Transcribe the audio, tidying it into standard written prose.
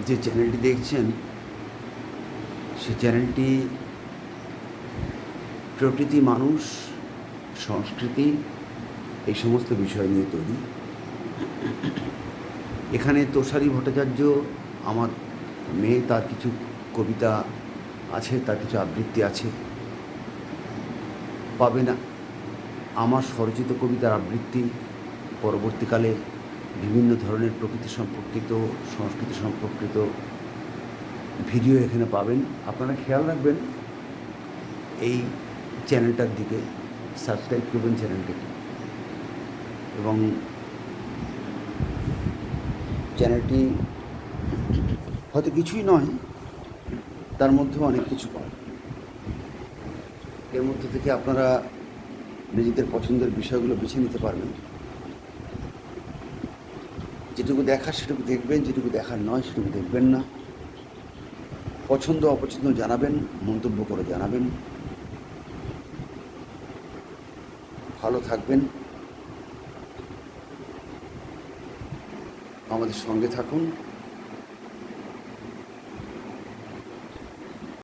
যে চ্যানেলটি দেখছেন সে চ্যানেলটি প্রকৃতি, মানুষ, সংস্কৃতি এই সমস্ত বিষয় নিয়ে তৈরি। এখানে তোষালী ভট্টাচার্য, আমার মেয়ে, তার কিছু কবিতা আছে, তার কিছু আবৃত্তি আছে পাবে না। আমার স্বরচিত কবিতার আবৃত্তি, পরবর্তীকালে বিভিন্ন ধরনের প্রকৃতি সম্পর্কিত, সংস্কৃতি সম্পর্কিত ভিডিও এখানে পাবেন। আপনারা খেয়াল রাখবেন এই চ্যানেলটার দিকে, সাবস্ক্রাইব করবেন চ্যানেলটিকে, এবং চ্যানেলটি হয়তো কিছুই নয়, তার মধ্যেও অনেক কিছু পাবেন। এর মধ্যে থেকে আপনারা নিজেদের পছন্দের বিষয়গুলো বেছে নিতে পারবেন। যেটুকু দেখার সেটুকু দেখবেন, যেটুকু দেখার নয় সেটুকু দেখবেন না। পছন্দ অপছন্দ জানাবেন, মন্তব্য করে জানাবেন। ভালো থাকবেন, আমাদের সঙ্গে থাকুন।